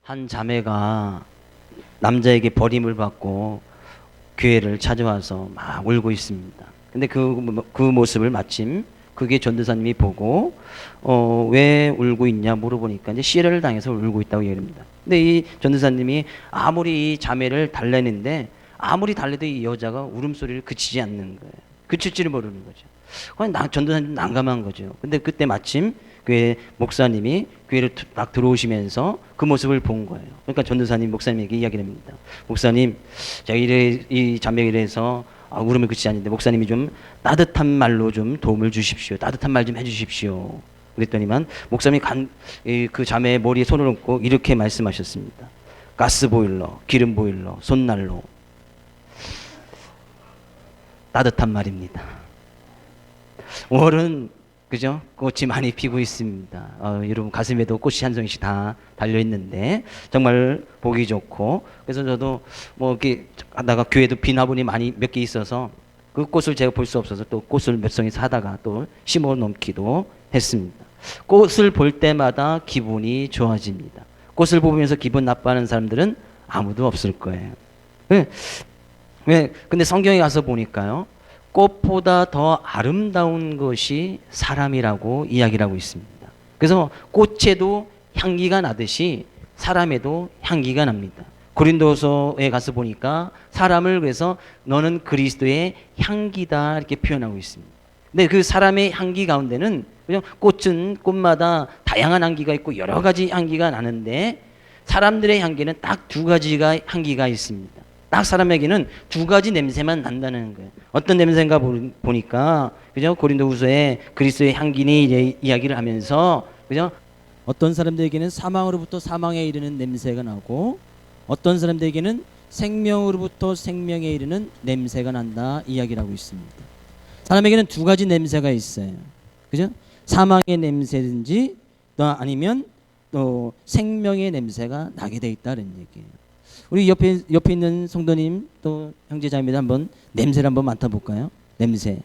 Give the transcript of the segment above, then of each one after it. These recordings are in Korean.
한 자매가 남자에게 버림을 받고 교회를 찾아와서 막 울고 있습니다. 근데 그 모습을 마침 그게 전도사님이 보고 왜 울고 있냐 물어보니까 이제 시련을 당해서 울고 있다고 얘기합니다. 근데 이 전도사님이 아무리 이 자매를 달래는데 아무리 달래도 이 여자가 울음소리를 그치지 않는 거예요. 그칠 줄을 모르는 거죠. 전도사님 난감한 거죠. 근데 그때 마침 교회 목사님이 교회를 막 들어오시면서 그 모습을 본 거예요. 그러니까 전도사님 목사님에게 이야기를 합니다. 목사님, 제가 이 자매가 이래서 울음을 그치지 않는데 목사님이 좀 따뜻한 말로 좀 도움을 주십시오. 따뜻한 말 좀 해주십시오. 그랬더니만 목사님이 그 자매의 머리에 손을 얹고 이렇게 말씀하셨습니다. 가스보일러, 기름보일러, 손난로. 따뜻한 말입니다. 5월은 그죠? 꽃이 많이 피고 있습니다. 여러분 가슴에도 꽃이 한 송이씩 다 달려 있는데 정말 보기 좋고, 그래서 저도 뭐 이렇게 하다가 교회도 빈 화분이 많이 몇 개 있어서 그 꽃을 제가 볼 수 없어서 또 꽃을 몇 송이 사다가 또 심어 놓기도 했습니다. 꽃을 볼 때마다 기분이 좋아집니다. 꽃을 보면서 기분 나빠하는 사람들은 아무도 없을 거예요. 근데 성경에 가서 보니까요, 꽃보다 더 아름다운 것이 사람이라고 이야기를 하고 있습니다. 그래서 꽃에도 향기가 나듯이 사람에도 향기가 납니다. 고린도서에 가서 보니까 사람을 그래서 너는 그리스도의 향기다 이렇게 표현하고 있습니다. 근데 그 사람의 향기 가운데는 그냥 꽃은 꽃마다 다양한 향기가 있고 여러 가지 향기가 나는데 사람들의 향기는 딱 두 가지가 향기가 있습니다. 딱 사람에게는 두 가지 냄새만 난다는 거예요. 어떤 냄새인가 보니까 그죠? 고린도후서에 그리스도의 향기니 이야기를 하면서 그죠? 어떤 사람들에게는 사망으로부터 사망에 이르는 냄새가 나고 어떤 사람들에게는 생명으로부터 생명에 이르는 냄새가 난다 이야기를 하고 있습니다. 사람에게는 두 가지 냄새가 있어요. 그죠? 사망의 냄새든지 또 아니면 또 생명의 냄새가 나게 돼 있다는 얘기예요. 우리 옆에 있는 성도님 또 형제자매들 한번 냄새를 한번 맡아볼까요? 냄새.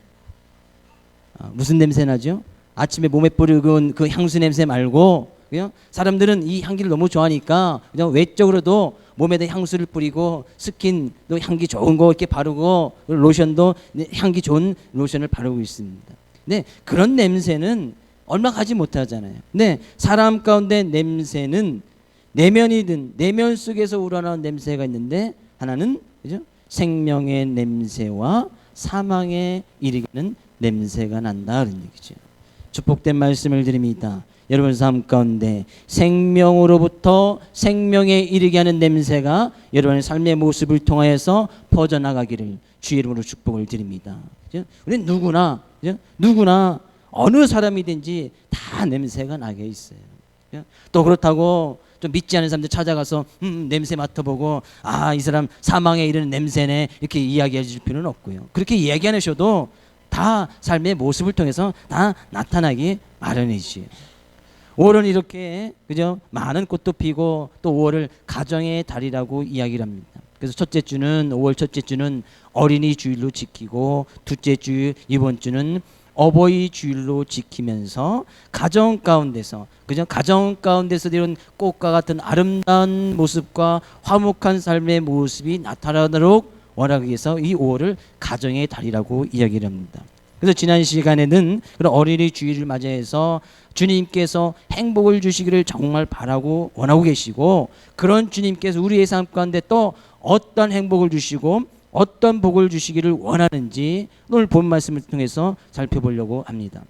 무슨 냄새 나죠? 아침에 몸에 뿌리는 그 향수 냄새 말고 그냥 사람들은 이 향기를 너무 좋아하니까 그냥 외적으로도 몸에다 향수를 뿌리고 스킨도 향기 좋은 거 이렇게 바르고 로션도 향기 좋은 로션을 바르고 있습니다. 근데 그런 냄새는 얼마 가지 못하잖아요. 근데 사람 가운데 냄새는 내면이든 내면 속에서 우러나오는 냄새가 있는데 하나는 그죠? 생명의 냄새와 사망에 이르는 냄새가 난다 그런 얘기죠. 축복된 말씀을 드립니다. 여러분 삶 가운데 생명으로부터 생명에 이르게 하는 냄새가 여러분의 삶의 모습을 통하여서 퍼져나가기를 주의 이름으로 축복을 드립니다. 우리는 누구나 어느 사람이든지 다 냄새가 나게 있어요. 또 그렇다고 좀 믿지 않은 사람들 찾아가서 냄새 맡아보고 이 사람 사망에 이르는 냄새네 이렇게 이야기해 줄 필요는 없고요. 그렇게 이야기 안 하셔도 다 삶의 모습을 통해서 다 나타나기 마련이지요. 5월은 이렇게 그죠? 많은 꽃도 피고 또 5월을 가정의 달이라고 이야기를 합니다. 그래서 5월 첫째 주는 어린이 주일로 지키고 둘째 주 이번 주는 어버이 주일로 지키면서 가정 가운데서 그죠? 가정 가운데서 이런 꽃과 같은 아름다운 모습과 화목한 삶의 모습이 나타나도록 원하기 위해서 이 5월을 가정의 달이라고 이야기를 합니다. 그래서 지난 시간에는 그런 어린이 주일을 맞이해서 주님께서 행복을 주시기를 정말 바라고 원하고 계시고 그런 주님께서 우리의 삶 가운데 또 어떤 행복을 주시고 어떤 복을 주시기를 원하는지 오늘 본 말씀을 통해서 살펴보려고 합니다.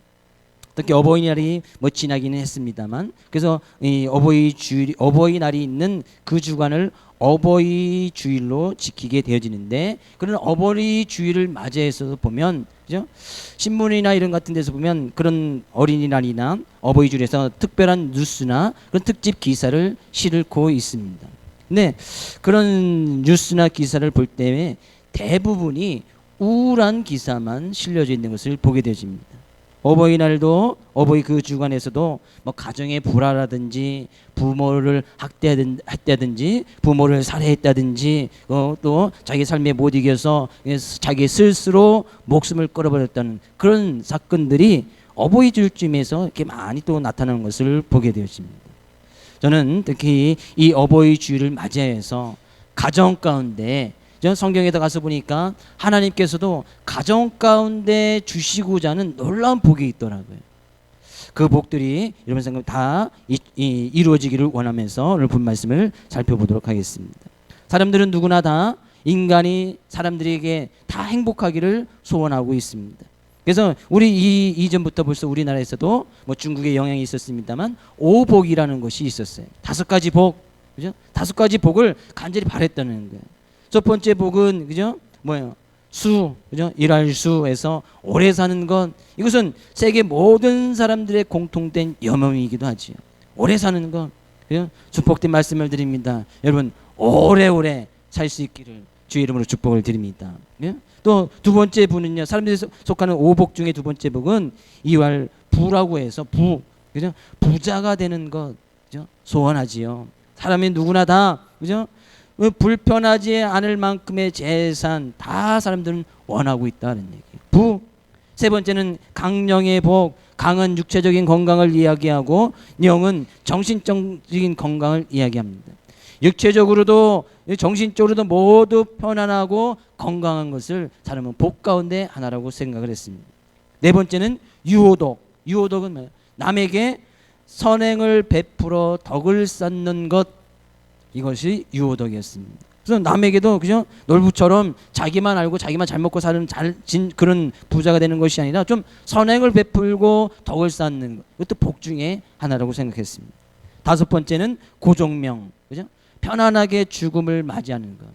특히 어버이날이 지나기는 했습니다만 그래서 이 어버이날이 있는 그 주간을 어버이 주일로 지키게 되어지는데 그런 어버이 주일을 맞이해서 보면 그죠? 신문이나 이런 같은 데서 보면 그런 어린이날이나 어버이 주일에서 특별한 뉴스나 그런 특집 기사를 실고 있습니다. 근데 그런 뉴스나 기사를 볼 때 대부분이 우울한 기사만 실려져 있는 것을 보게 되어집니다. 어버이날도 어버이 그 주간에서도 가정의 불화라든지 부모를 학대하든지 부모를 살해했다든지 또 자기 삶에 못 이겨서 자기 스스로 목숨을 끊어버렸다는 그런 사건들이 어버이 주일쯤에서 이렇게 많이 또 나타나는 것을 보게 되어집니다. 저는 특히 이 어버이 주일을 맞이해서 가정 가운데 성경에 가서 보니까 하나님께서도 가정 가운데 주시고자 하는 놀라운 복이 있더라고요. 그 복들이 여러분 생각 다 이루어지기를 원하면서 오늘 본 말씀을 살펴보도록 하겠습니다. 사람들은 누구나 다 인간이 사람들에게 다 행복하기를 소원하고 있습니다. 그래서 우리 이전부터 벌써 우리나라에서도 뭐 중국의 영향이 있었습니다만 오복이라는 것이 있었어요. 5가지 복, 그죠? 5가지 복을 간절히 바랬다는 거예요. 첫 번째 복은 그죠? 뭐예요? 수, 그죠? 일할 수에서 오래 사는 것. 이것은 세계 모든 사람들의 공통된 염원이기도 하지요. 오래 사는 것. 그죠? 축복된 말씀을 드립니다. 여러분 오래오래 살 수 있기를 주의 이름으로 축복을 드립니다. 예? 또 두 번째 부는요. 사람들이 속하는 오복 중에 두 번째 복은 이왈 부라고 해서 그죠? 부자가 되는 것, 그죠? 소원하지요. 사람이 누구나 다 그죠? 불편하지 않을 만큼의 재산 다 사람들은 원하고 있다는 얘기예요. 세 번째는 강령의 복, 강은 육체적인 건강을 이야기하고 영은 정신적인 건강을 이야기합니다. 육체적으로도 정신적으로도 모두 편안하고 건강한 것을 사람은 복 가운데 하나라고 생각을 했습니다. 네 번째는 유호덕. 유호덕은 뭐예요? 남에게 선행을 베풀어 덕을 쌓는 것, 이것이 유호덕이었습니다. 그래서 남에게도 그죠? 놀부처럼 자기만 알고 자기만 잘 먹고 사는 그런 부자가 되는 것이 아니라 좀 선행을 베풀고 덕을 쌓는 것, 이것도 복 중에 하나라고 생각했습니다. 다섯 번째는 고종명, 그죠? 편안하게 죽음을 맞이하는 것.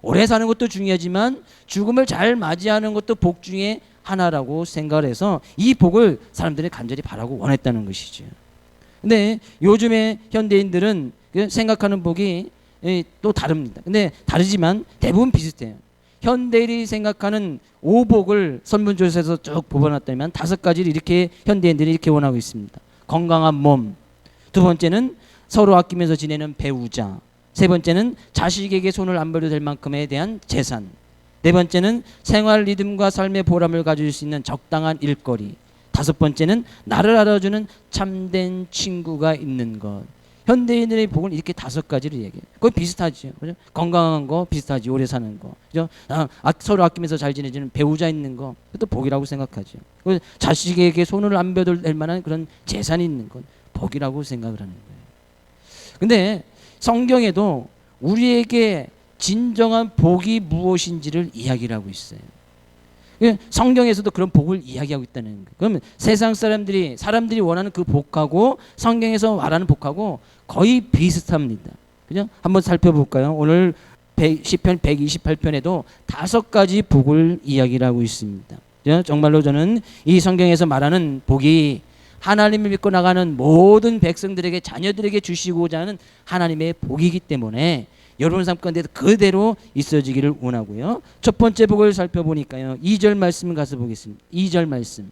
오래 사는 것도 중요하지만 죽음을 잘 맞이하는 것도 복 중에 하나라고 생각을 해서 이 복을 사람들이 간절히 바라고 원했다는 것이죠. 근데 요즘의 현대인들은 생각하는 복이 또 다릅니다. 근데 다르지만 대부분 비슷해요. 현대인이 생각하는 오복을 설문조사에서 쭉 뽑아놨다면 5가지를 이렇게 현대인들이 이렇게 원하고 있습니다. 건강한 몸, 두 번째는 서로 아끼면서 지내는 배우자, 세 번째는 자식에게 손을 안 벌려도 될 만큼에 대한 재산, 네 번째는 생활 리듬과 삶의 보람을 가질 수 있는 적당한 일거리, 다섯 번째는 나를 알아주는 참된 친구가 있는 것. 현대인들의 복은 이렇게 5가지를 얘기해요. 거의 비슷하죠. 그죠? 건강한 거 비슷하지. 오래 사는 거. 그죠? 서로 아끼면서 잘 지내지는 배우자 있는 거. 그것도 복이라고 생각하죠. 자식에게 손을 안 뻗을 만한 그런 재산이 있는 건 복이라고 생각을 하는 거예요. 근데 성경에도 우리에게 진정한 복이 무엇인지를 이야기를 하고 있어요. 성경에서도 그런 복을 이야기하고 있다는 거예요. 그러면 세상 사람들이 원하는 그 복하고 성경에서 말하는 복하고 거의 비슷합니다. 그죠? 한번 살펴볼까요? 오늘 시편 128편에도 5가지 복을 이야기를 하고 있습니다. 그죠? 정말로 저는 이 성경에서 말하는 복이 하나님을 믿고 나가는 모든 백성들에게 자녀들에게 주시고자 하는 하나님의 복이기 때문에 여러분 삶 가운데 그대로 있어지기를 원하고요. 첫 번째 복을 살펴보니까요. 2절 말씀 가서 보겠습니다. 2절 말씀.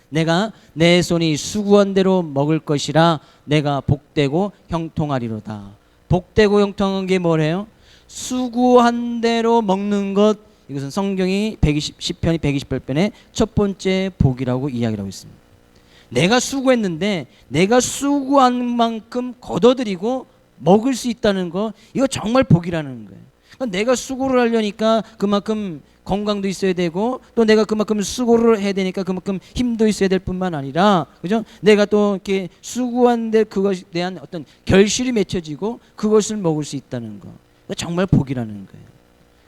내가 내 손이 수고한 대로 먹을 것이라 내가 복되고 형통하리로다. 복되고 형통한 게 뭐래요? 수고한 대로 먹는 것. 이것은 성경이 시편이 128편의 첫 번째 복이라고 이야기를 하고 있습니다. 내가 수고했는데 내가 수고한 만큼 거둬들이고 먹을 수 있다는 거, 이거 정말 복이라는 거예요. 그러니까 내가 수고를 하려니까 그만큼 건강도 있어야 되고 또 내가 그만큼 수고를 해야 되니까 그만큼 힘도 있어야 될 뿐만 아니라, 그죠? 내가 또 이렇게 수고한데 그것에 대한 어떤 결실이 맺혀지고 그것을 먹을 수 있다는 거, 정말 복이라는 거예요.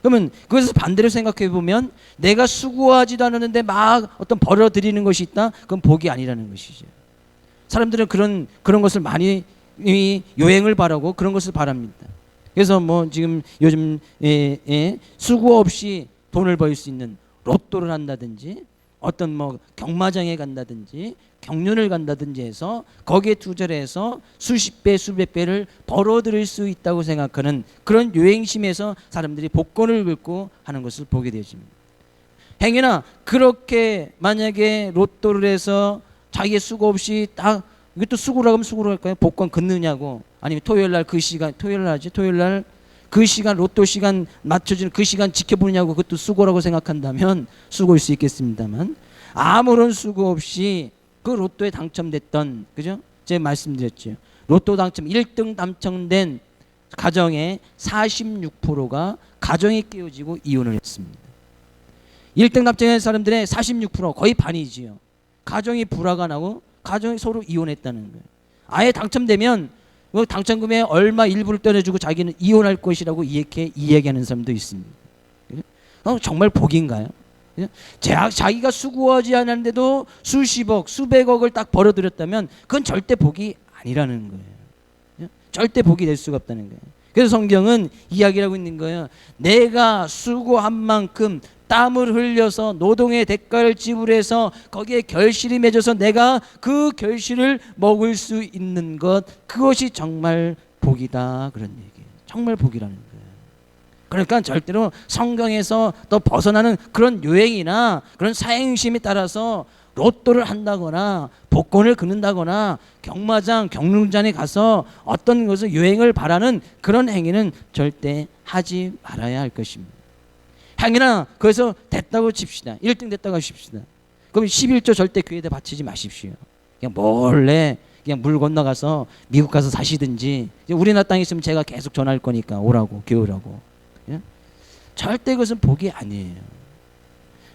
그러면 그것을 반대로 생각해 보면 내가 수고하지도 않았는데 막 어떤 벌어들이는 것이 있다? 그건 복이 아니라는 것이죠. 사람들은 그런 것을 많이 요행을 바라고 그런 것을 바랍니다. 그래서 뭐 지금 요즘 수고 없이 돈을 벌 수 있는 로또를 한다든지 어떤 뭐 경마장에 간다든지 경륜을 간다든지 해서 거기에 투자를 해서 수십 배 수백 배를 벌어들일 수 있다고 생각하는 그런 요행심에서 사람들이 복권을 긁고 하는 것을 보게 되어집니다. 행여나 그렇게 만약에 로또를 해서 자기의 수고 없이 딱, 이것도 수고라고 하면 수고로 할까요? 복권 긋느냐고. 아니면 토요일날 그 시간, 토요일날 그 시간, 로또 시간 맞춰주는 그 시간 지켜보느냐고, 그것도 수고라고 생각한다면 수고일 수 있겠습니다만, 아무런 수고 없이 그 로또에 당첨됐던, 그죠? 제가 말씀드렸죠. 로또 당첨 1등 당첨된 가정의 46%가 가정이 깨어지고 이혼을 했습니다. 1등 당첨된 사람들의 46% 거의 반이지요. 가정이 불화가 나고 가정이 서로 이혼했다는 거예요. 아예 당첨되면 당첨금에 얼마 일부를 떼내주고 자기는 이혼할 것이라고 이렇게 이야기하는 사람도 있습니다. 정말 복인가요? 자기가 수고하지 않았는데도 수십억, 수백억을 딱 벌어들였다면 그건 절대 복이 아니라는 거예요. 절대 복이 될 수가 없다는 거예요. 그래서 성경은 이야기를 하고 있는 거예요. 내가 수고한 만큼 땀을 흘려서 노동의 대가를 지불해서 거기에 결실이 맺어서 내가 그 결실을 먹을 수 있는 것, 그것이 정말 복이다, 그런 얘기예요. 정말 복이라는 거예요. 그러니까 절대로 성경에서 또 벗어나는 그런 유행이나 그런 사행심에 따라서 로또를 한다거나 복권을 긋는다거나 경마장, 경륜장에 가서 어떤 것을 유행을 바라는 그런 행위는 절대 하지 말아야 할 것입니다. 행위나 그래서 됐다고 칩시다. 1등 됐다고 하십시다. 그럼 11조 절대 교회에다 바치지 마십시오. 그냥 몰래 그냥 물 건너가서 미국 가서 사시든지, 우리나라 땅에 있으면 제가 계속 전화할 거니까 오라고, 교회 오라고. 절대 그것은 복이 아니에요.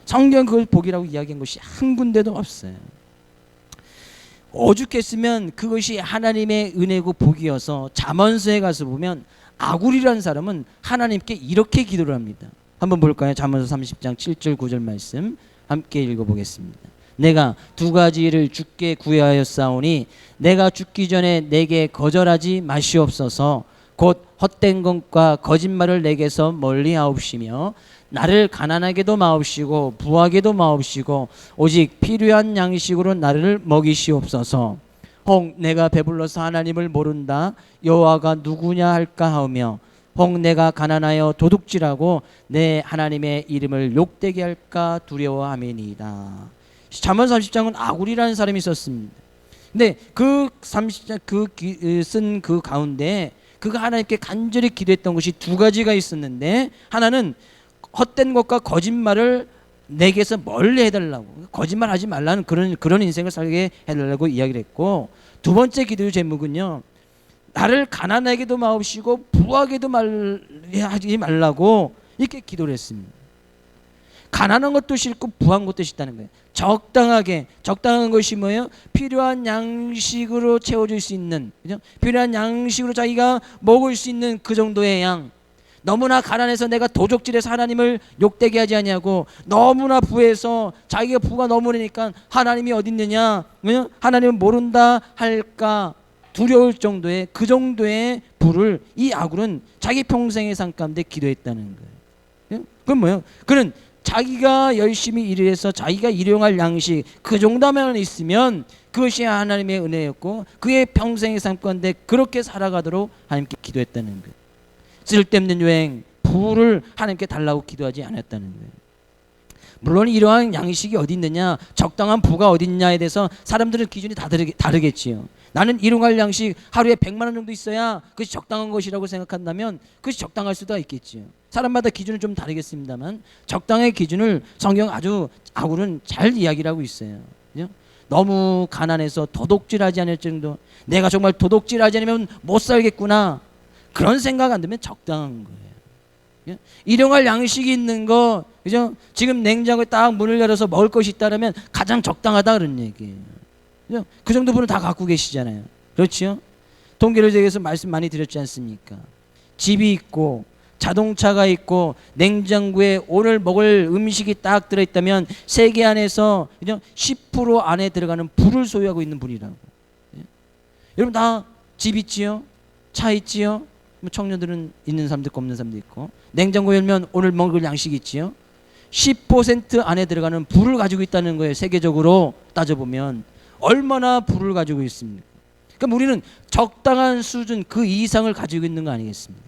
성경 그걸 복이라고 이야기한 것이 한 군데도 없어요. 오죽했으면 그것이 하나님의 은혜고 복이어서 잠언서에 가서 보면 아굴이라는 사람은 하나님께 이렇게 기도를 합니다. 한번 볼까요? 잠언서 30장 7절 9절 말씀 함께 읽어보겠습니다. 내가 두 가지를 주께 구하였사오니 내가 죽기 전에 내게 거절하지 마시옵소서. 곧 헛된 것과 거짓말을 내게서 멀리 하옵시며 나를 가난하게도 마옵시고 부하게도 마옵시고 오직 필요한 양식으로 나를 먹이시옵소서. 혹 내가 배불러서 하나님을 모른다 여호와가 누구냐 할까 하며 혹 내가 가난하여 도둑질하고 내 하나님의 이름을 욕되게 할까 두려워함이니이다. 잠언 30장은 아굴이라는 사람이 있었습니다. 근데 그 30장 쓴 그 가운데 그가 하나님께 간절히 기도했던 것이 두 가지가 있었는데, 하나는 헛된 것과 거짓말을 내게서 멀리 해달라고, 거짓말하지 말라는 그런 인생을 살게 해달라고 이야기를 했고, 두 번째 기도의 제목은요, 나를 가난하게도 마옵시고 부하게도 하지 말라고 이렇게 기도를 했습니다. 가난한 것도 싫고 부한 것도 싫다는 거예요. 적당한 것이 뭐예요? 필요한 양식으로 채워줄 수 있는, 그죠? 필요한 양식으로 자기가 먹을 수 있는 그 정도의 양. 너무나 가난해서 내가 도적질해서 하나님을 욕되게 하지 않냐고, 너무나 부해서 자기가 부가 너무 많으니까 하나님이 어디 있느냐, 하나님을 모른다 할까 두려울 정도의 그 정도의 부를 이 아굴은 자기 평생의 삶 가운데 기도했다는 거예요. 그건 뭐예요? 그는 자기가 열심히 일을 해서 자기가 일용할 양식 그 정도만 있으면 그것이 하나님의 은혜였고 그의 평생의 삶 가운데 그렇게 살아가도록 하나님께 기도했다는 거예요. 쓸데없는 유행, 부를 하나님께 달라고 기도하지 않았다는 거예요. 물론 이러한 양식이 어디 있느냐, 적당한 부가 어디 있냐에 대해서 사람들의 기준이 다 다르겠지요. 나는 일용할 양식 하루에 100만 원 정도 있어야 그것이 적당한 것이라고 생각한다면 그것이 적당할 수도 있겠지요. 사람마다 기준은 좀 다르겠습니다만 적당의 기준을 성경 아주 아굴은 잘 이야기를 하고 있어요. 그죠? 너무 가난해서 도둑질하지 않을 정도, 내가 정말 도둑질하지 않으면 못 살겠구나, 그런 생각 안 들면 적당한 거예요. 일용할 양식이 있는 거, 그죠? 지금 냉장고에 딱 문을 열어서 먹을 것이 있다면 가장 적당하다 그런 얘기예요. 그죠? 그 정도 분을 다 갖고 계시잖아요. 그렇죠? 통계를 대해서 말씀 많이 드렸지 않습니까? 집이 있고 자동차가 있고 냉장고에 오늘 먹을 음식이 딱 들어있다면 세계 안에서 그죠? 10% 안에 들어가는 부를 소유하고 있는 분이라고. 여러분 다 집 있지요? 차 있지요? 청년들은 있는 사람도 있고 없는 사람도 있고, 냉장고 열면 오늘 먹을 양식이 있지요? 10% 안에 들어가는 부를 가지고 있다는 거예요. 세계적으로 따져보면 얼마나 부를 가지고 있습니까? 그러니까 우리는 적당한 수준 그 이상을 가지고 있는 거 아니겠습니까?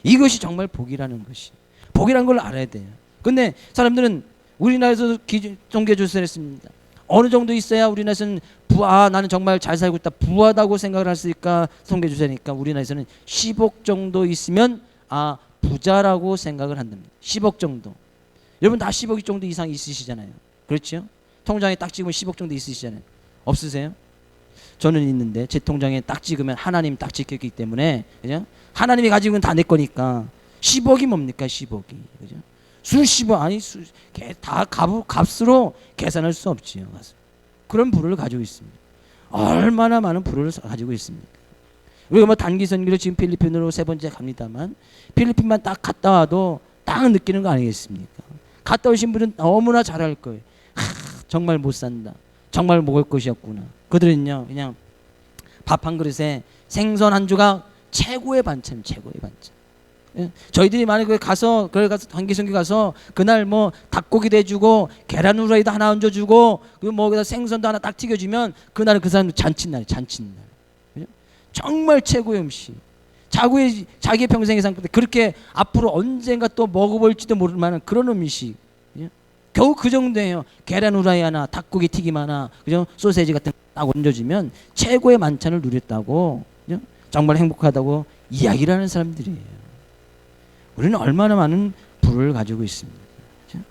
이것이 정말 복이라는 것이, 복이라는 걸 알아야 돼요. 근데 사람들은 우리나라에서 종교조사를 했습니다. 어느 정도 있어야 우리나라에서는 나는 정말 잘 살고 있다, 부하다고 생각을 할 수 있을까? 통계조사니까 우리나라에서는 10억 정도 있으면 부자라고 생각을 한답니다. 10억 정도. 여러분 다 10억 정도 이상 있으시잖아요. 그렇죠? 통장에 딱 찍으면 10억 정도 있으시잖아요. 없으세요? 저는 있는데 제 통장에 딱 찍으면 하나님 딱 찍혔기 때문에 그죠? 하나님이 가지고 있는 다 내 거니까 10억이 뭡니까 10억이 그죠? 수십억 아니 다 값으로 계산할 수 없지요. 그런 부를 가지고 있습니다. 얼마나 많은 부를 가지고 있습니까? 우리가 뭐 단기 선교로 지금 필리핀으로 3번째 갑니다만 필리핀만 딱 갔다 와도 딱 느끼는 거 아니겠습니까? 갔다 오신 분은 너무나 잘할 거예요. 정말 못 산다. 정말 먹을 것이 없구나. 그들은요 그냥 밥 한 그릇에 생선 한 조각 최고의 반찬, 최고의 반찬. 예? 저희들이 만약에 가서 단기 선교 가서 그날 뭐 닭고기도 해주고 계란 후라이도 하나 얹어주고 그리고 뭐 거기다 생선도 하나 딱 튀겨주면 그날은 그 사람 잔칫날, 잔칫날. 그죠? 정말 최고의 음식. 자기의 평생의 상태 그렇게 앞으로 언젠가 또 먹어볼지도 모를 만한 그런 음식. 예? 겨우 그 정도예요. 계란 후라이 하나, 닭고기 튀김 하나, 그죠? 소세지 같은 거 딱 얹어주면 최고의 만찬을 누렸다고, 그죠? 정말 행복하다고 이야기를 하는 사람들이에요. 우리는 얼마나 많은 부를 가지고 있습니다. 그죠?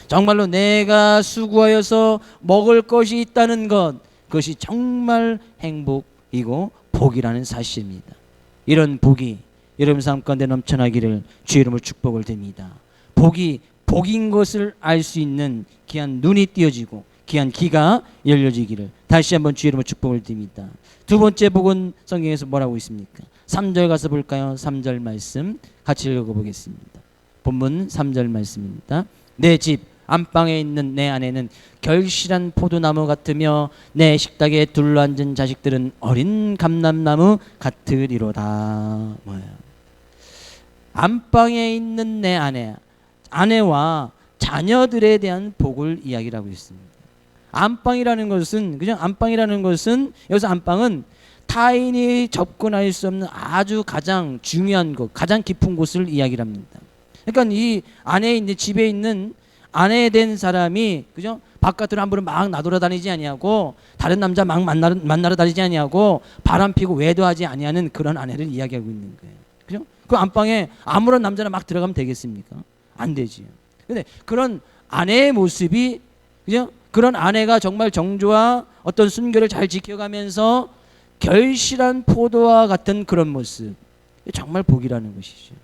정말로 내가 수고하여서 먹을 것이 있다는 것, 그것이 정말 행복이고 복이라는 사실입니다. 이런 복이 여러분 삶 가운데 넘쳐나기를 주의 이름으로 축복을 드립니다. 복이 복인 것을 알 수 있는 귀한 눈이 띄어지고 귀한 귀가 열려지기를 다시 한번 주의 이름으로 축복을 드립니다. 두 번째 복은 성경에서 뭐라고 있습니까? 3절 가서 볼까요? 3절 말씀 같이 읽어보겠습니다. 본문 3절 말씀입니다. 내 집 안방에 있는 내 아내는 결실한 포도나무 같으며 내 식탁에 둘러앉은 자식들은 어린 감람나무 같으리로다. 뭐예요? 안방에 있는 내 아내와 자녀들에 대한 복을 이야기를 하고 있습니다. 안방이라는 것은 그죠? 안방이라는 것은 여기서 안방은 타인이 접근할 수 없는 아주 가장 중요한 곳, 가장 깊은 곳을 이야기를 합니다. 그러니까 이 안에 있는 집에 있는 아내 된 사람이 그죠? 바깥으로 함부로 막 나돌아다니지 아니하고 다른 남자 막 만나러 다니지 아니하고 바람 피고 외도하지 아니하는 그런 아내를 이야기하고 있는 거예요. 그죠? 그 안방에 아무런 남자나 막 들어가면 되겠습니까? 안 되지요. 근데 그런 아내의 모습이 그죠? 그런 아내가 정말 정조와 어떤 순결을 잘 지켜가면서 결실한 포도와 같은 그런 모습, 정말 복이라는 것이죠.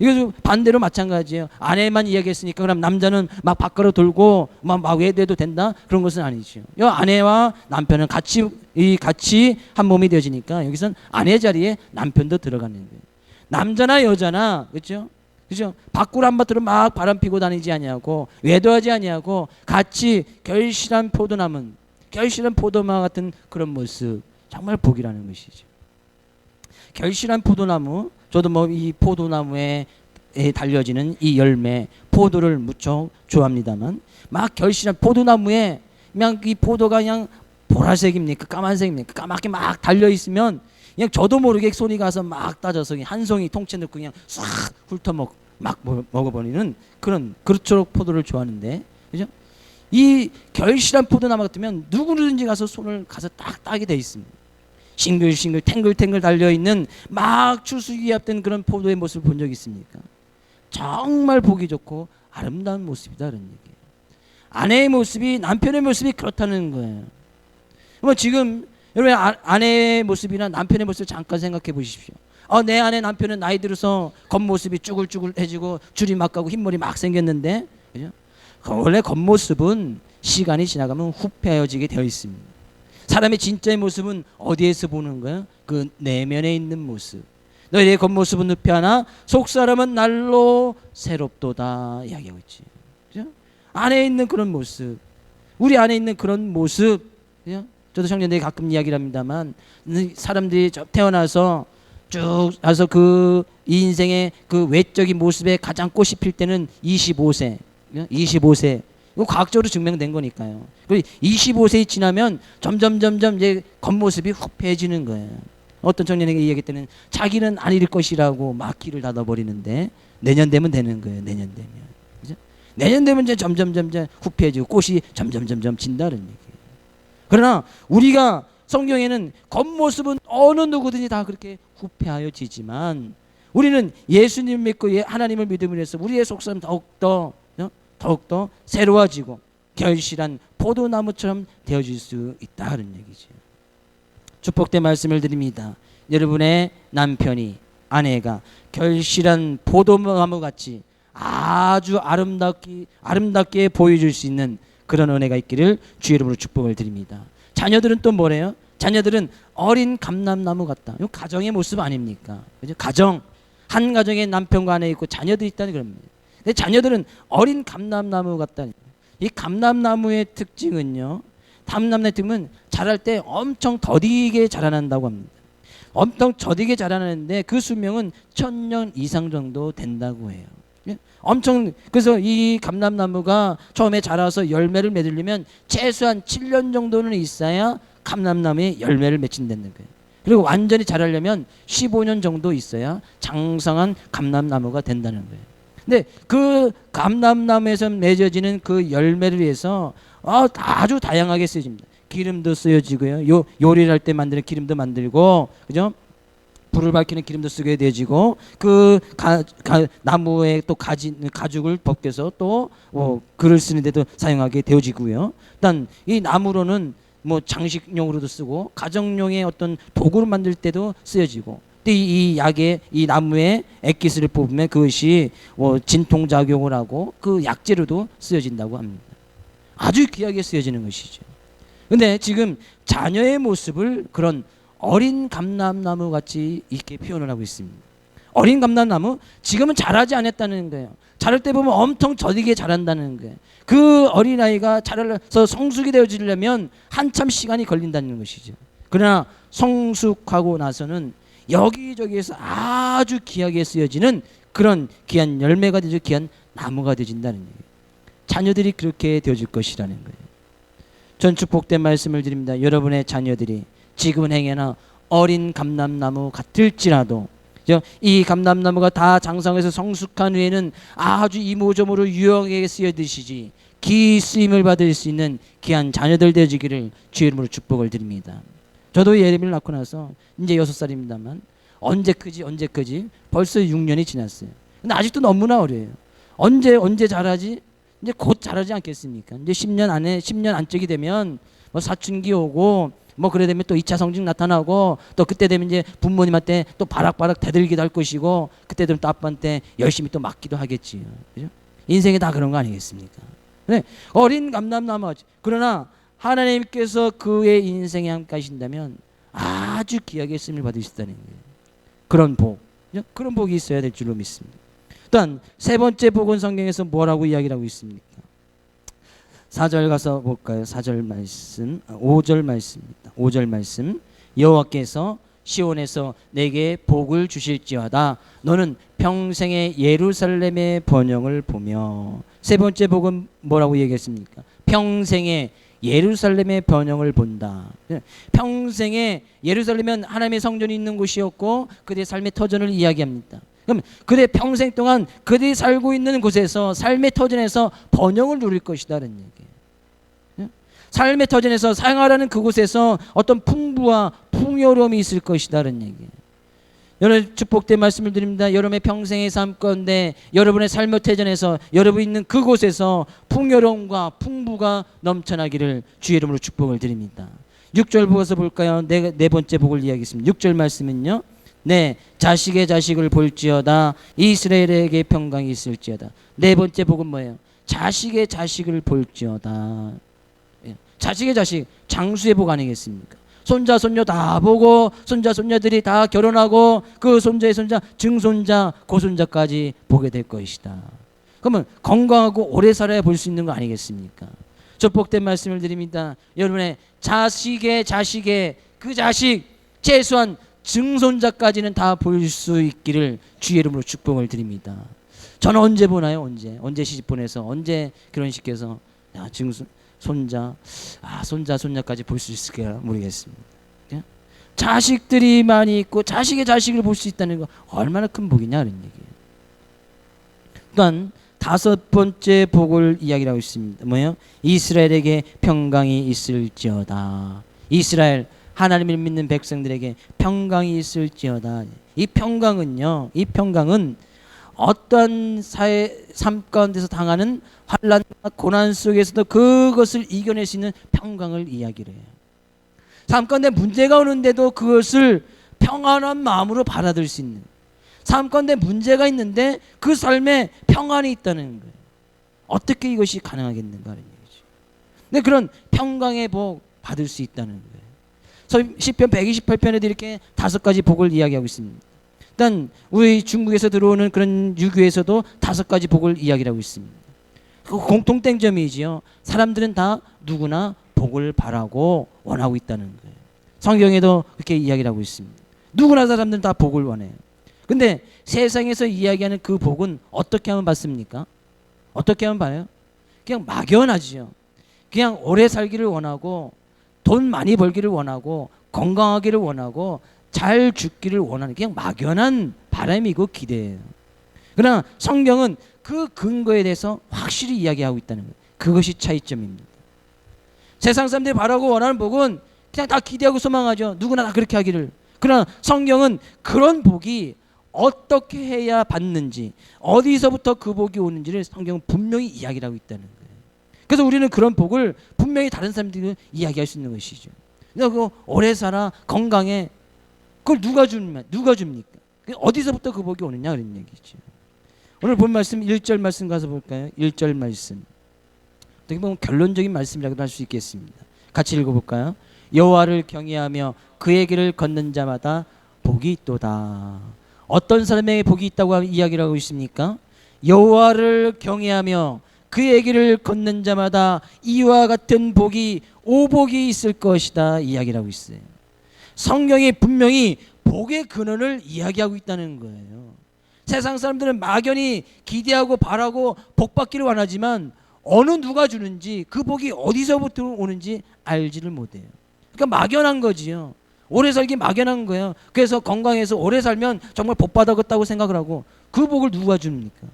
이거 반대로 마찬가지예요. 아내만 이야기했으니까 그럼 남자는 막 밖으로 돌고 막 외도해도 된다? 그런 것은 아니죠. 이 아내와 남편은 같이 한 몸이 되어지니까 여기서는 아내 자리에 남편도 들어가는 거예요. 남자나 여자나 그렇죠? 그죠? 밖으로 한바트로 막 바람 피고 다니지 아니하고 외도하지 아니하고 같이 결실한 포도나무 같은 그런 모습, 정말 복이라는 것이죠. 결실한 포도나무, 저도 뭐 이 포도나무에 달려지는 이 열매, 포도를 무척 좋아합니다만 막 결실한 포도나무에 그냥 이 포도가 그냥 보라색입니까 까만색입니까 까맣게 막 달려 있으면 그냥 저도 모르게 손이 가서 막 따져서 한 송이 통째 넣고 그냥 싹 훑어먹 막 먹어버리는 그렇도록 포도를 좋아하는데, 그죠? 이 결실한 포도나무 같으면 누구든지 가서 손을 가서 딱 따게 돼 있습니다. 싱글싱글 탱글탱글 달려있는 막 추수기압된 그런 포도의 모습을 본 적 있습니까? 정말 보기 좋고 아름다운 모습이다 그런 얘기예요. 아내의 모습이 남편의 모습이 그렇다는 거예요. 그럼 지금 여러분 아내의 모습이나 남편의 모습을 잠깐 생각해 보십시오. 내 아내 남편은 나이 들어서 겉모습이 쭈글쭈글해지고 줄이 막 가고 흰머리 막 생겼는데, 그죠? 원래 겉모습은 시간이 지나가면 후패해지게 되어 있습니다. 사람의 진짜의 모습은 어디에서 보는 거야? 그 내면에 있는 모습. 너희의 겉모습은 후패하나 속사람은 날로 새롭도다 이야기하고 있지. 그죠? 안에 있는 그런 모습, 우리 안에 있는 그런 모습, 그죠? 저도 청년들이 가끔 이야기를 합니다만 사람들이 태어나서 쭉 가서 이 인생의 그 외적인 모습에 가장 꽃이 필 때는 25세. 이거 과학적으로 증명된 거니까요. 그리고 25세이 지나면 점점 이제 겉모습이 후패해지는 거예요. 어떤 청년에게 얘기할 때는 자기는 아닐 것이라고 막 길을 닫아버리는데 내년 되면 되는 거예요. 내년 되면. 그죠? 내년 되면 이제 점점 후패해지고 꽃이 점점 진다는 얘기예요. 그러나 우리가 성경에는 겉모습은 어느 누구든지 다 그렇게 후패하여지지만 우리는 예수님을 믿고 하나님을 믿음으로 해서 우리의 속사람 더욱더 새로워지고 결실한 포도나무처럼 되어질 수 있다는 얘기죠. 축복된 말씀을 드립니다. 여러분의 남편이, 아내가 결실한 포도나무 같이 아주 아름답게 보여줄 수 있는 그런 은혜가 있기를 주의 이름으로 축복을 드립니다. 자녀들은 또 뭐래요? 자녀들은 어린 감람나무 같다. 이거 가정의 모습 아닙니까? 그죠? 가정, 한 가정에 남편과 아내 있고 자녀들이 있다는 그런 겁니다. 근데 자녀들은 어린 감람나무 같다. 이 감람나무의 특징은요, 감람나무의 특징은 자랄 때 엄청 더디게 자라난다고 합니다. 엄청 더디게 자라나는데 그 수명은 1000년 이상 정도 된다고 해요. 엄청, 그래서 이 감람나무가 처음에 자라서 열매를 맺으려면 최소한 7년 정도는 있어야 감람나무에 열매를 맺힌다는 거예요. 그리고 완전히 자라려면 15년 정도 있어야 장성한 감람나무가 된다는 거예요. 근데 그 감람나무에서 맺어지는 그 열매를 위해서 아주 다양하게 쓰여집니다. 기름도 쓰여지고요. 요리를 할 때 만드는 기름도 만들고, 그죠? 불을 밝히는 기름도 쓰게 되지고, 그 나무에 또 가죽을 벗겨서 또 글을 쓰는 데도 사용하게 되어지고요. 일단 이 나무로는 뭐 장식용으로도 쓰고 가정용의 어떤 도구를 만들 때도 쓰여지고, 또 이 약에 이 나무의 액기스를 뽑으면 그것이 진통작용을 하고 그 약재로도 쓰여진다고 합니다. 아주 귀하게 쓰여지는 것이죠. 근데 지금 자녀의 모습을 그런 어린 감람나무 같이 이렇게 표현을 하고 있습니다. 어린 감람나무, 지금은 자라지 않았다는 거예요. 자랄 때 보면 엄청 더디게 자란다는 거예요. 그 어린아이가 자라서 성숙이 되어지려면 한참 시간이 걸린다는 것이죠. 그러나 성숙하고 나서는 여기저기에서 아주 귀하게 쓰여지는 그런 귀한 열매가 되죠. 귀한 나무가 되어진다는 얘기예요. 자녀들이 그렇게 되어질 것이라는 거예요. 전 축복된 말씀을 드립니다. 여러분의 자녀들이 지금은 행여나 어린 감람나무 같을지라도 이 감람나무가 다 장성해서 성숙한 후에는 아주 이모저모로 유용하게 쓰여드시지 기 쓰임을 받을 수 있는 귀한 자녀들 되어지기를 주의 이름으로 축복을 드립니다. 저도 예레미야를 낳고 나서 이제 6살입니다만 언제 크지 벌써 6년이 지났어요. 근데 아직도 너무나 어려요. 언제 자라지? 이제 곧 자라지 않겠습니까? 이제 10년 안쪽이 되면 뭐 사춘기 오고 뭐 그래 되면 또 2차 성징 나타나고 또 그때 되면 이제 부모님한테 또 바락바락 대들기도 할 것이고 그때 되면 또 아빠한테 열심히 또 맞기도 하겠지요. 그죠? 인생이 다 그런 거 아니겠습니까? 네. 어린 감람나무, 그러나 하나님께서 그의 인생에 함께 하신다면 아주 귀하게 쓰임을 받을 수 있다는 거예요. 그런 복, 그런 복이 있어야 될 줄로 믿습니다. 일단 세 번째 복은 성경에서 뭐라고 이야기를 하고 있습니까? 4절 가서 볼까요? 4절 말씀, 5절 말씀입니다. 5절 말씀, 여호와께서 시온에서 내게 복을 주실지어다. 너는 평생의 예루살렘의 번영을 보며. 세 번째 복은 뭐라고 얘기했습니까? 평생의 예루살렘의 번영을 본다. 평생에 예루살렘은 하나님의 성전이 있는 곳이었고 그들의 삶의 터전을 이야기합니다. 그럼 그들의 평생 동안 그들이 살고 있는 곳에서 삶의 터전에서 번영을 누릴 것이다라는 얘기예요. 삶의 터전에서 생활하는 그곳에서 어떤 풍부와 풍요로움이 있을 것이다라는 얘기예요. 여러분 축복된 말씀을 드립니다. 여러분의 평생의 삶 가운데 여러분의 삶의 터전에서 여러분 있는 그곳에서 풍요로움과 풍부가 넘쳐나기를 주의 이름으로 축복을 드립니다. 6절 보고서 볼까요? 네 번째 복을 이야기했습니다. 6절 말씀은요. 네, 자식의 자식을 볼지어다. 이스라엘에게 평강이 있을지어다. 네 번째 복은 뭐예요? 자식의 자식을 볼지어다. 자식의 자식, 장수의 복 아니겠습니까? 손자 손녀 다 보고 손자 손녀들이 다 결혼하고 그 손자의 손자, 증손자, 고손자까지 보게 될 것이다. 그러면 건강하고 오래 살아야 볼 수 있는 거 아니겠습니까? 축복된 말씀을 드립니다. 여러분의 자식의 자식의 그 자식, 최소한 증손자까지는 다 볼 수 있기를 주의 이름으로 축복을 드립니다. 저는 언제 보나요? 언제 시집 보내서 언제 결혼시켜서 손자, 손자 손녀까지 볼 수 있을까 모르겠습니다. 자식들이 많이 있고 자식의 자식을 볼 수 있다는 거 얼마나 큰 복이냐 그런 얘기예요. 또한 다섯 번째 복을 이야기하고 있습니다. 뭐예요? 이스라엘에게 평강이 있을지어다. 이스라엘 하나님을 믿는 백성들에게 평강이 있을지어다. 이 평강은 어떤 삶 가운데서 당하는 환난과 고난 속에서도 그것을 이겨낼 수 있는 평강을 이야기를 해요. 삶 가운데 문제가 오는데도 그것을 평안한 마음으로 받아들일 수 있는, 삶 가운데 문제가 있는데 그 삶에 평안이 있다는 거예요. 어떻게 이것이 가능하겠는가 하는 얘기죠. 근데 그런 평강의 복 받을 수 있다는 거예요. 시편 128편에도 이렇게 5가지 복을 이야기하고 있습니다. 일단 우리 중국에서 들어오는 그런 유교에서도 5가지 복을 이야기하고 있습니다. 그 공통점이지요. 사람들은 다 누구나 복을 바라고 원하고 있다는 거예요. 성경에도 그렇게 이야기를 하고 있습니다. 누구나 사람들은 다 복을 원해요. 근데 세상에서 이야기하는 그 복은 어떻게 하면 받습니까? 어떻게 하면 봐요? 그냥 막연하지요. 그냥 오래 살기를 원하고 돈 많이 벌기를 원하고 건강하기를 원하고 잘 죽기를 원하는 그냥 막연한 바람이고 기대예요. 그러나 성경은 그 근거에 대해서 확실히 이야기하고 있다는 거예요. 그것이 차이점입니다. 세상 사람들이 바라고 원하는 복은 그냥 다 기대하고 소망하죠. 누구나 다 그렇게 하기를. 그러나 성경은 그런 복이 어떻게 해야 받는지, 어디서부터 그 복이 오는지를 성경은 분명히 이야기를 하고 있다는 거예요. 그래서 우리는 그런 복을 분명히 다른 사람들이 이야기할 수 있는 것이죠. 그 오래 살아 건강해, 그걸 누가 줍니까? 어디서부터 그 복이 오느냐 그런 얘기죠. 오늘 본 말씀 1절 말씀 가서 볼까요? 1절 말씀. 어떻게 보면 결론적인 말씀이라고도 할 수 있겠습니다. 같이 읽어볼까요? 여호와를 경외하며 그의 길을 걷는 자마다 복이 있도다. 어떤 사람에게 복이 있다고 이야기를 하고 있습니까? 여호와를 경외하며 그의 길을 걷는 자마다 이와 같은 복이 오복이 있을 것이다 이야기를 하고 있어요. 성경이 분명히 복의 근원을 이야기하고 있다는 거예요. 세상 사람들은 막연히 기대하고 바라고 복 받기를 원하지만 어느 누가 주는지 그 복이 어디서부터 오는지 알지를 못해요. 그러니까 막연한 거지요. 오래 살기 막연한 거예요. 그래서 건강해서 오래 살면 정말 복 받았다고 생각을 하고 그 복을 누가 줍니까?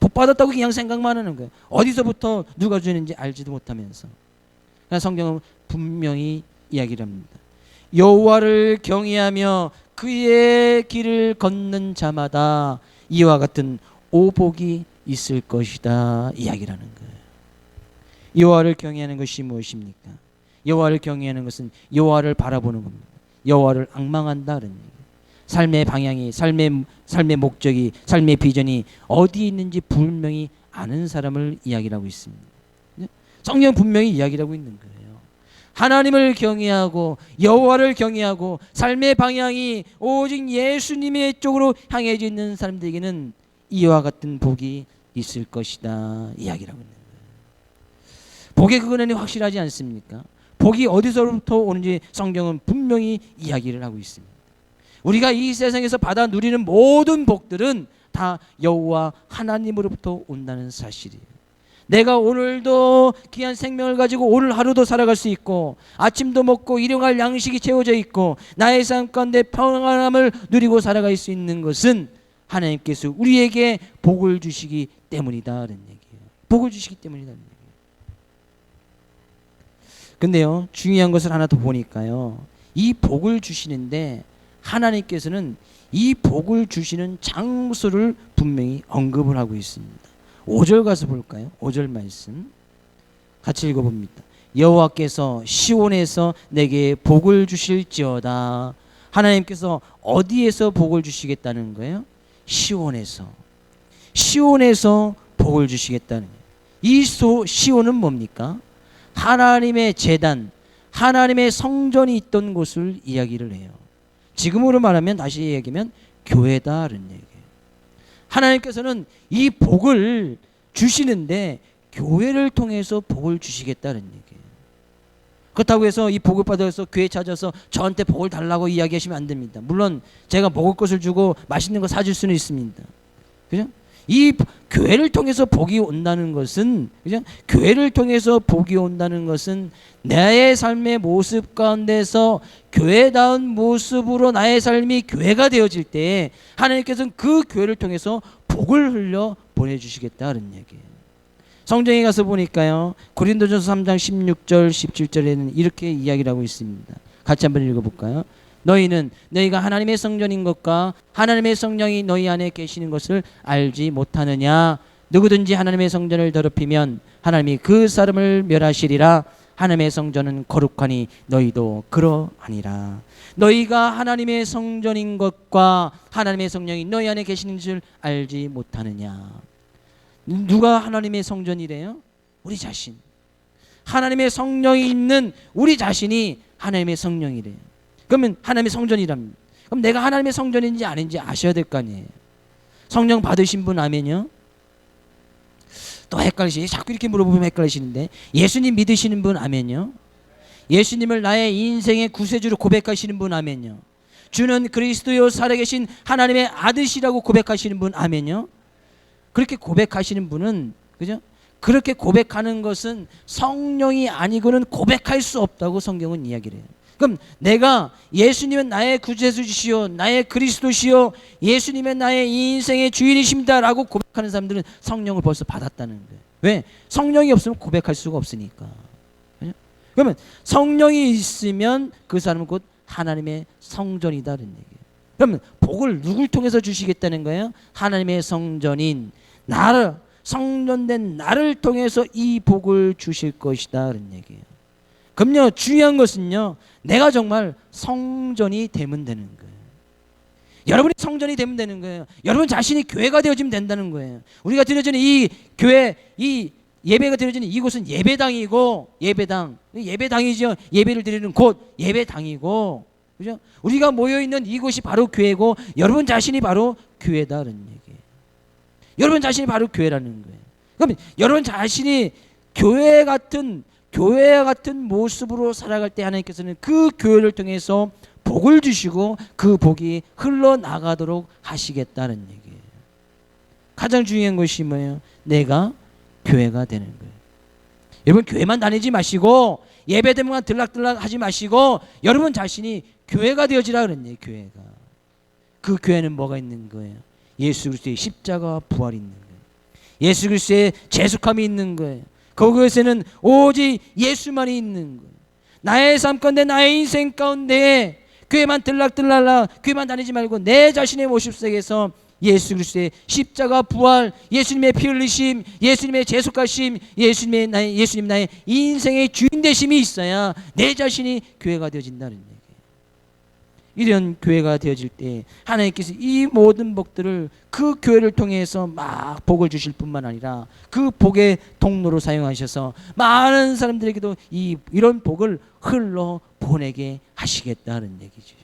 복 받았다고 그냥 생각만 하는 거예요. 어디서부터 누가 주는지 알지도 못하면서. 그러나 성경은 분명히 이야기를 합니다. 여호와를 경외하며 그의 길을 걷는 자마다 이와 같은 오복이 있을 것이다 이야기를 하는 거예요. 여호와를 경외하는 것이 무엇입니까? 여호와를 경외하는 것은 여호와를 바라보는 겁니다. 여호와를 앙망한다는 얘기예요. 삶의 방향이, 삶의 목적이, 삶의 비전이 어디에 있는지 분명히 아는 사람을 이야기를 하고 있습니다. 성경 분명히 이야기를 하고 있는 거예요. 하나님을 경외하고 여호와를 경외하고 삶의 방향이 오직 예수님의 쪽으로 향해져 있는 사람들에게는 이와 같은 복이 있을 것이다 이야기를 하고 있는 거예요. 복의 근원이 확실하지 않습니까? 복이 어디서부터 오는지 성경은 분명히 이야기를 하고 있습니다. 우리가 이 세상에서 받아 누리는 모든 복들은 다 여호와 하나님으로부터 온다는 사실이에요. 내가 오늘도 귀한 생명을 가지고 오늘 하루도 살아갈 수 있고 아침도 먹고 일용할 양식이 채워져 있고 나의 삶 가운데 평안함을 누리고 살아갈 수 있는 것은 하나님께서 우리에게 복을 주시기 때문이다라는 얘기예요. 복을 주시기 때문이다는 얘기예요. 근데요, 중요한 것을 하나 더 보니까요, 이 복을 주시는데 하나님께서는 이 복을 주시는 장소를 분명히 언급을 하고 있습니다. 5절 가서 볼까요? 5절 말씀 같이 읽어봅니다. 여호와께서 시온에서 내게 복을 주실지어다. 하나님께서 어디에서 복을 주시겠다는 거예요? 시온에서. 시온에서 복을 주시겠다는 거예요. 이 시온은 뭡니까? 하나님의 제단, 하나님의 성전이 있던 곳을 이야기를 해요. 지금으로 말하면, 다시 얘기하면 교회다라는 얘기예요. 하나님께서는 이 복을 주시는데 교회를 통해서 복을 주시겠다는 얘기예요. 그렇다고 해서 이 복을 받아서 교회 찾아서 저한테 복을 달라고 이야기하시면 안 됩니다. 물론 제가 먹을 것을 주고 맛있는 거 사줄 수는 있습니다. 그죠? 이 교회를 통해서 복이 온다는 것은, 그죠? 교회를 통해서 복이 온다는 것은 나의 삶의 모습 가운데서 교회다운 모습으로 나의 삶이 교회가 되어질 때 하나님께서는 그 교회를 통해서 복을 흘려 보내주시겠다는 얘기예요. 성경에 가서 보니까요, 고린도전서 3장 16절 17절에는 이렇게 이야기를 하고 있습니다. 같이 한번 읽어볼까요? 너희가 하나님의 성전인 것과 하나님의 성령이 너희 안에 계시는 것을 알지 못하느냐? 누구든지 하나님의 성전을 더럽히면 하나님이 그 사람을 멸하시리라. 하나님의 성전은 거룩하니 너희도 그러하니라. 너희가 하나님의 성전인 것과 하나님의 성령이 너희 안에 계시는 줄 알지 못하느냐. 누가 하나님의 성전이래요? 우리 자신. 하나님의 성령이 있는 우리 자신이 하나님의 성령이래요. 그러면 하나님의 성전이랍니다. 그럼 내가 하나님의 성전인지 아닌지 아셔야 될 거 아니에요. 성령 받으신 분 아멘요? 또 헷갈리시, 자꾸 이렇게 물어보면 헷갈리시는데, 예수님 믿으시는 분 아멘요? 예수님을 나의 인생의 구세주로 고백하시는 분 아멘요? 주는 그리스도요 살아계신 하나님의 아들이라고 고백하시는 분 아멘요? 그렇게 고백하시는 분은, 그죠? 그렇게 고백하는 것은 성령이 아니고는 고백할 수 없다고 성경은 이야기를 해요. 그럼 내가 예수님은 나의 구세주시요 나의 그리스도시요 예수님은 나의 인생의 주인이십니다 라고 고백하는 사람들은 성령을 벌써 받았다는 거예요. 왜? 성령이 없으면 고백할 수가 없으니까. 그러면 성령이 있으면 그 사람은 곧 하나님의 성전이다는 얘기예요. 그러면 복을 누굴 통해서 주시겠다는 거예요? 하나님의 성전인 나를, 성전된 나를 통해서 이 복을 주실 것이다 라는 얘기예요. 그럼요, 중요한 것은요, 내가 정말 성전이 되면 되는 거예요. 여러분이 성전이 되면 되는 거예요. 여러분 자신이 교회가 되어지면 된다는 거예요. 우리가 드려지는 이 교회, 이 예배가 드려지는 이곳은 예배당이고, 예배당이죠. 예배를 드리는 곳 예배당이고, 그죠? 우리가 모여 있는 이곳이 바로 교회고, 여러분 자신이 바로 교회다라는 얘기예요. 여러분 자신이 바로 교회라는 거예요. 그럼 여러분 자신이 교회 같은 모습으로 살아갈 때 하나님께서는 그 교회를 통해서 복을 주시고 그 복이 흘러나가도록 하시겠다는 얘기예요. 가장 중요한 것이 뭐예요? 내가 교회가 되는 거예요. 여러분 교회만 다니지 마시고 예배되면 들락들락 하지 마시고 여러분 자신이 교회가 되어지라 그랬네요. 교회가. 그 교회는 뭐가 있는 거예요? 예수 그리스도의 십자가 부활이 있는 거예요. 예수 그리스도의 재숙함이 있는 거예요. 그곳에는 오직 예수만이 있는 거예요. 나의 삶 가운데 나의 인생 가운데 교회만 들락들락 교회만 다니지 말고 내 자신의 모습 속에서 예수 그리스도의 십자가 부활, 예수님의 피 흘리심, 예수님의 재숙하심, 예수님 나의 인생의 주인 되심이 있어야 내 자신이 교회가 되어진다는 얘기예요. 이런 교회가 되어질 때 하나님께서 이 모든 복들을 그 교회를 통해서 막 복을 주실 뿐만 아니라 그 복의 통로로 사용하셔서 많은 사람들에게도 이런 복을 흘러 보내게 하시겠다는 얘기죠.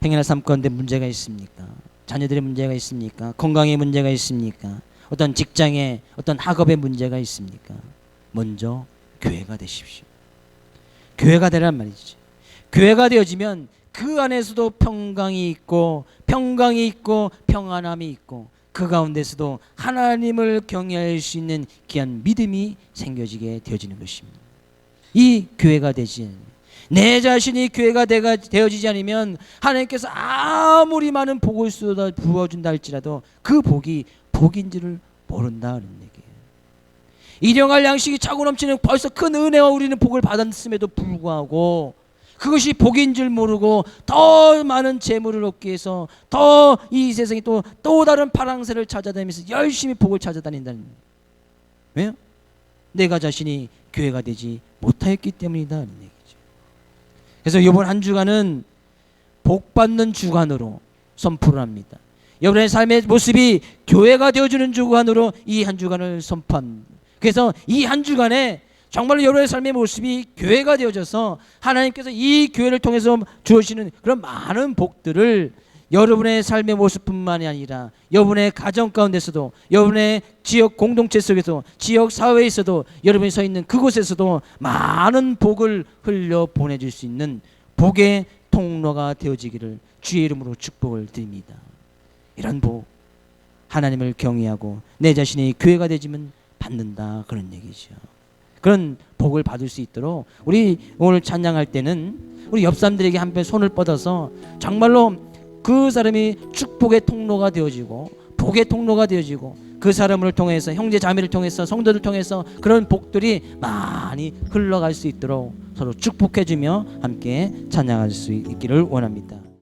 행여나 삶 가운데 문제가 있습니까? 자녀들의 문제가 있습니까? 건강에 문제가 있습니까? 어떤 직장에 어떤 학업에 문제가 있습니까? 먼저 교회가 되십시오. 교회가 되란 말이지. 교회가 되어지면 그 안에서도 평강이 있고 평안함이 있고 그 가운데서도 하나님을 경외할 수 있는 귀한 믿음이 생겨지게 되어지는 것입니다. 이 교회가 되지, 내 자신이 교회가 되어지지 않으면 하나님께서 아무리 많은 복을 쏟아 부어준다 할지라도 그 복이 복인 줄을 모른다는 얘기예요. 일용할 양식이 차고 넘치는 벌써 큰 은혜와 우리는 복을 받았음에도 불구하고 그것이 복인 줄 모르고 더 많은 재물을 얻기 위해서 더 이 세상에 또 다른 파랑새를 찾아다니면서 열심히 복을 찾아다닌다는 거예요. 왜요? 내가 자신이 교회가 되지 못하였기 때문이다 얘기죠. 그래서 이번 한 주간은 복받는 주간으로 선포를 합니다. 여러분의 삶의 모습이 교회가 되어주는 주간으로 이 한 주간을 선포합니다. 그래서 이 한 주간에 정말로 여러분의 삶의 모습이 교회가 되어져서 하나님께서 이 교회를 통해서 주시는 그런 많은 복들을 여러분의 삶의 모습뿐만이 아니라 여러분의 가정 가운데서도 여러분의 지역 공동체 속에서 지역 사회에서도 여러분이 서 있는 그곳에서도 많은 복을 흘려 보내줄 수 있는 복의 통로가 되어지기를 주의 이름으로 축복을 드립니다. 이런 복, 하나님을 경외하고 내 자신이 교회가 되지면 받는다 그런 얘기죠. 그런 복을 받을 수 있도록 우리 오늘 찬양할 때는 우리 옆 사람들에게 한편 손을 뻗어서 정말로 그 사람이 축복의 통로가 되어지고 복의 통로가 되어지고 그 사람을 통해서 형제 자매를 통해서 성도를 통해서 그런 복들이 많이 흘러갈 수 있도록 서로 축복해주며 함께 찬양할 수 있기를 원합니다.